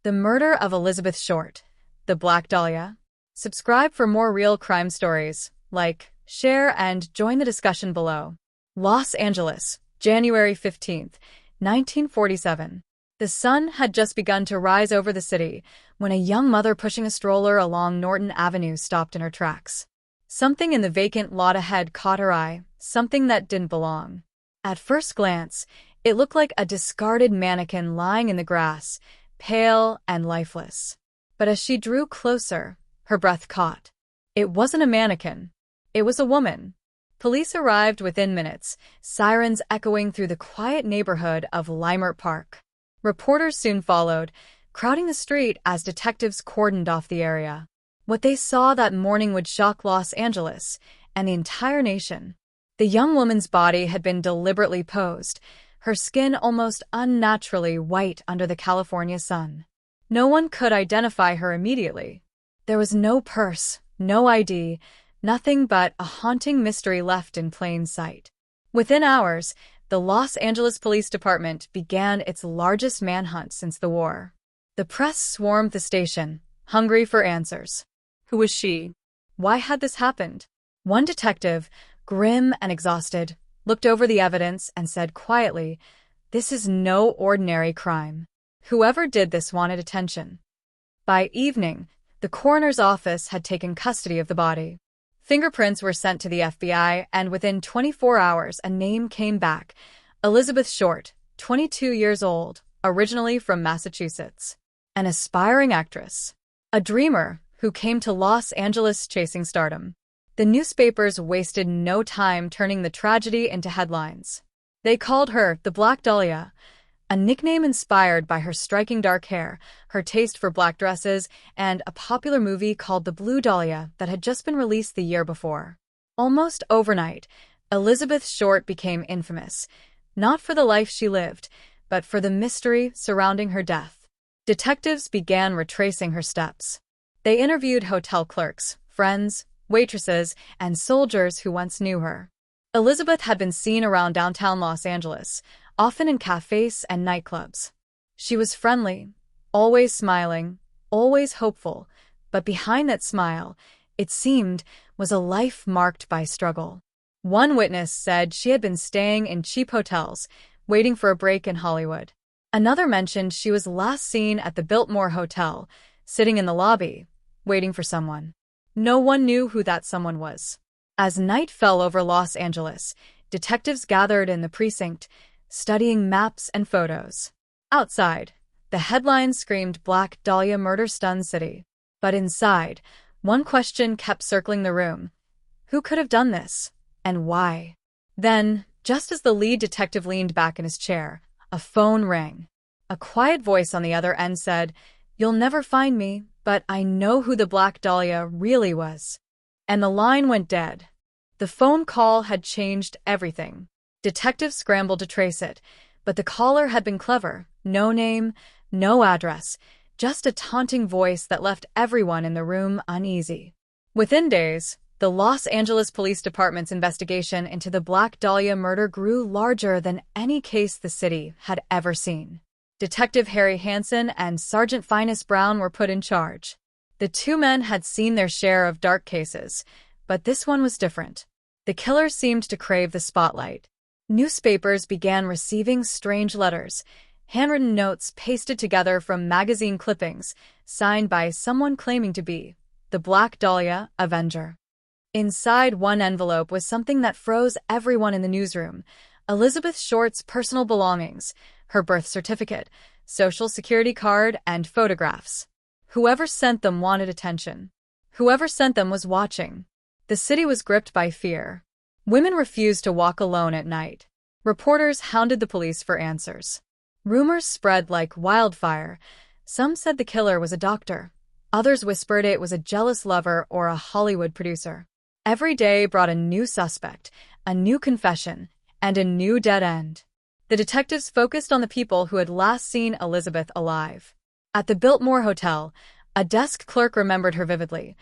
The Murder of Elizabeth Short, the Black Dahlia. Subscribe for more real crime stories. Like, share, and join the discussion below. Los Angeles, January 15th, 1947. The sun had just begun to rise over the city when a young mother pushing a stroller along Norton Avenue stopped in her tracks. Something in the vacant lot ahead caught her eye, something that didn't belong. At first glance, it looked like a discarded mannequin lying in the grass, pale and lifeless. But as she drew closer, her breath caught. It wasn't a mannequin. It was a woman. Police arrived within minutes, sirens echoing through the quiet neighborhood of Leimert Park. Reporters soon followed, crowding the street as detectives cordoned off the area. What they saw that morning would shock Los Angeles and the entire nation. The young woman's body had been deliberately posed, her skin almost unnaturally white under the California sun. No one could identify her immediately. There was no purse, no ID, nothing but a haunting mystery left in plain sight. Within hours, the Los Angeles Police Department began its largest manhunt since the war. The press swarmed the station, hungry for answers. Who was she? Why had this happened? One detective, grim and exhausted, looked over the evidence and said quietly, "This is no ordinary crime. Whoever did this wanted attention." By evening, the coroner's office had taken custody of the body. Fingerprints were sent to the FBI, and within 24 hours a name came back: Elizabeth Short, 22 years old, originally from Massachusetts. An aspiring actress. A dreamer who came to Los Angeles chasing stardom. The newspapers wasted no time turning the tragedy into headlines. They called her the Black Dahlia, a nickname inspired by her striking dark hair, her taste for black dresses, and a popular movie called The Blue Dahlia that had just been released the year before. Almost overnight, Elizabeth Short became infamous, not for the life she lived, but for the mystery surrounding her death. Detectives began retracing her steps. They interviewed hotel clerks, friends, waitresses, and soldiers who once knew her. Elizabeth had been seen around downtown Los Angeles, often in cafes and nightclubs. She was friendly, always smiling, always hopeful, but behind that smile, it seemed, was a life marked by struggle. One witness said she had been staying in cheap hotels, waiting for a break in Hollywood. Another mentioned she was last seen at the Biltmore Hotel, sitting in the lobby, waiting for someone. No one knew who that someone was. As night fell over Los Angeles, detectives gathered in the precinct, studying maps and photos. Outside, the headlines screamed Black Dahlia murder stuns city. But inside, one question kept circling the room. Who could have done this? And why? Then, just as the lead detective leaned back in his chair, a phone rang. A quiet voice on the other end said, "You'll never find me, but I know who the Black Dahlia really was." And the line went dead. The phone call had changed everything. Detectives scrambled to trace it, but the caller had been clever. No name, no address, just a taunting voice that left everyone in the room uneasy. Within days, the Los Angeles Police Department's investigation into the Black Dahlia murder grew larger than any case the city had ever seen. Detective Harry Hansen and Sergeant Finis Brown were put in charge. The two men had seen their share of dark cases, but this one was different. The killer seemed to crave the spotlight. Newspapers began receiving strange letters, handwritten notes pasted together from magazine clippings, signed by someone claiming to be the Black Dahlia Avenger. Inside one envelope was something that froze everyone in the newsroom: Elizabeth Short's personal belongings, her birth certificate, social security card, and photographs. Whoever sent them wanted attention. Whoever sent them was watching. The city was gripped by fear. Women refused to walk alone at night. Reporters hounded the police for answers. Rumors spread like wildfire. Some said the killer was a doctor. Others whispered it was a jealous lover or a Hollywood producer. Every day brought a new suspect, a new confession, and a new dead end. The detectives focused on the people who had last seen Elizabeth alive. At the Biltmore Hotel, a desk clerk remembered her vividly.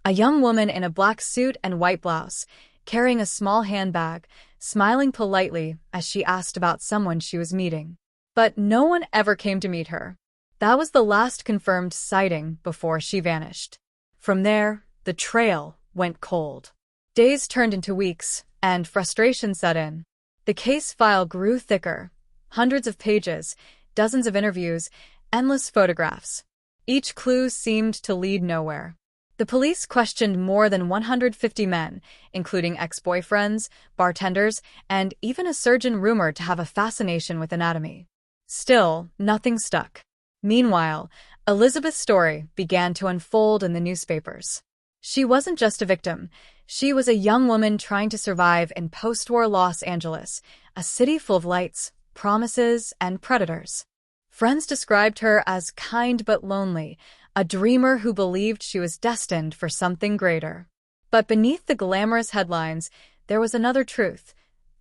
A young woman in a black suit and white blouse, carrying a small handbag, smiling politely as she asked about someone she was meeting. But no one ever came to meet her. That was the last confirmed sighting before she vanished. From there, the trail went cold. Days turned into weeks, and frustration set in. The case file grew thicker. Hundreds of pages, dozens of interviews, endless photographs. Each clue seemed to lead nowhere. The police questioned more than 150 men, including ex-boyfriends, bartenders, and even a surgeon rumored to have a fascination with anatomy. Still, nothing stuck. Meanwhile, Elizabeth's story began to unfold in the newspapers. She wasn't just a victim. She was a young woman trying to survive in post-war Los Angeles, a city full of lights, promises, and predators. Friends described her as kind but lonely, a dreamer who believed she was destined for something greater. But beneath the glamorous headlines, there was another truth.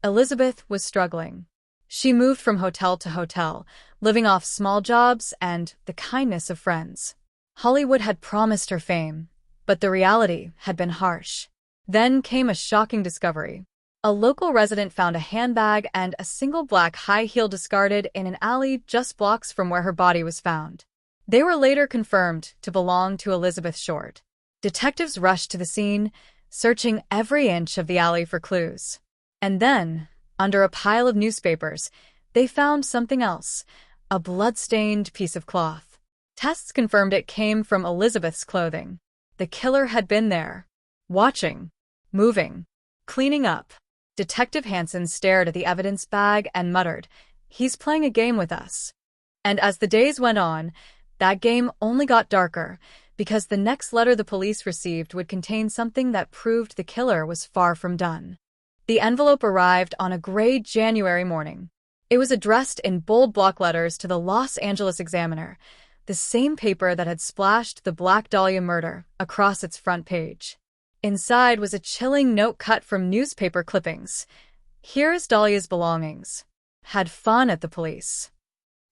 Elizabeth was struggling. She moved from hotel to hotel, living off small jobs and the kindness of friends. Hollywood had promised her fame, but the reality had been harsh. Then came a shocking discovery. A local resident found a handbag and a single black high heel discarded in an alley just blocks from where her body was found. They were later confirmed to belong to Elizabeth Short. Detectives rushed to the scene, searching every inch of the alley for clues. And then, under a pile of newspapers, they found something else, a blood-stained piece of cloth. Tests confirmed it came from Elizabeth's clothing. The killer had been there, watching, moving, cleaning up. Detective Hansen stared at the evidence bag and muttered, "He's playing a game with us." And as the days went on, that game only got darker, because the next letter the police received would contain something that proved the killer was far from done. The envelope arrived on a gray January morning. It was addressed in bold block letters to the Los Angeles Examiner, the same paper that had splashed the Black Dahlia murder across its front page. Inside was a chilling note cut from newspaper clippings. "Here's Dahlia's belongings. Had fun at the police."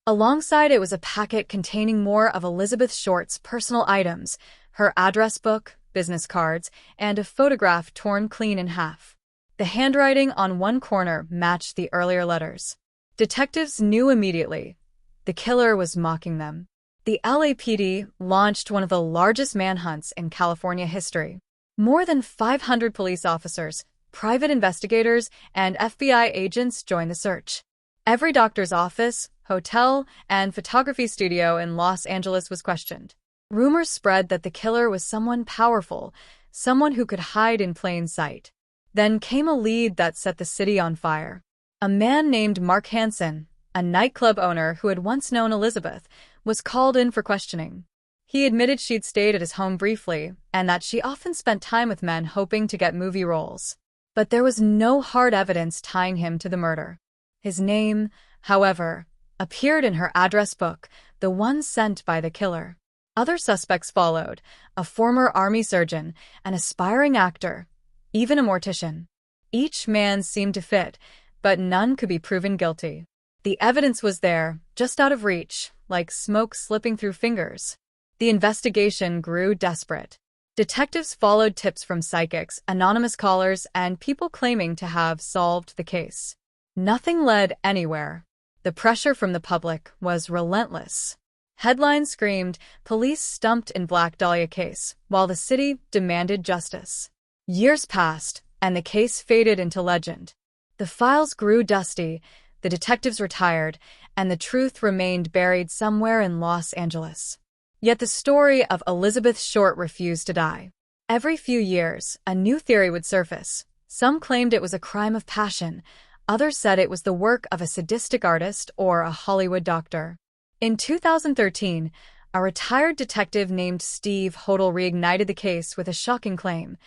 Alongside it was a packet containing more of Elizabeth Short's personal items, her address book, business cards, and a photograph torn clean in half. The handwriting on one corner matched the earlier letters. Detectives knew immediately. The killer was mocking them. The LAPD launched one of the largest manhunts in California history. More than 500 police officers, private investigators, and FBI agents joined the search. Every doctor's office, hotel, and photography studio in Los Angeles was questioned. Rumors spread that the killer was someone powerful, someone who could hide in plain sight. Then came a lead that set the city on fire. A man named Mark Hansen, a nightclub owner who had once known Elizabeth, was called in for questioning. He admitted she'd stayed at his home briefly and that she often spent time with men hoping to get movie roles. But there was no hard evidence tying him to the murder. His name, however, appeared in her address book, the one sent by the killer. Other suspects followed, a former army surgeon, an aspiring actor, even a mortician. Each man seemed to fit, but none could be proven guilty. The evidence was there, just out of reach, like smoke slipping through fingers. The investigation grew desperate. Detectives followed tips from psychics, anonymous callers, and people claiming to have solved the case. Nothing led anywhere. The pressure from the public was relentless. Headlines screamed, "Police stumped in Black Dahlia case," while the city demanded justice. Years passed, and the case faded into legend. The files grew dusty, the detectives retired, and the truth remained buried somewhere in Los Angeles. Yet the story of Elizabeth Short refused to die. Every few years, a new theory would surface. Some claimed it was a crime of passion. Others said it was the work of a sadistic artist or a Hollywood doctor. In 2013, a retired detective named Steve Hodel reignited the case with a shocking claim.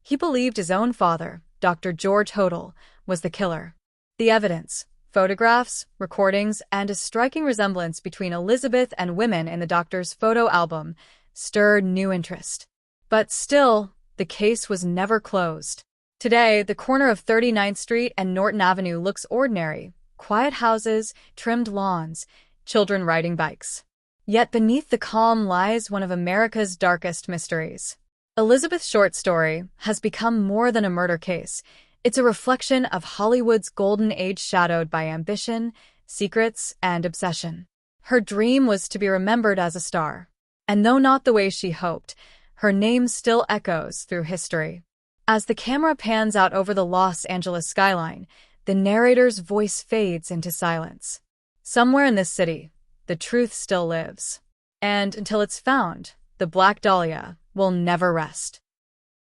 He believed his own father, Dr. George Hodel, was the killer. The evidence, photographs, recordings, and a striking resemblance between Elizabeth and women in the doctor's photo album stirred new interest. But still, the case was never closed. Today, the corner of 39th Street and Norton Avenue looks ordinary. Quiet houses, trimmed lawns, children riding bikes. Yet beneath the calm lies one of America's darkest mysteries. Elizabeth Short's story has become more than a murder case. It's a reflection of Hollywood's golden age shadowed by ambition, secrets, and obsession. Her dream was to be remembered as a star. And though not the way she hoped, her name still echoes through history. As the camera pans out over the Los Angeles skyline, the narrator's voice fades into silence. Somewhere in this city, the truth still lives. And until it's found, the Black Dahlia will never rest.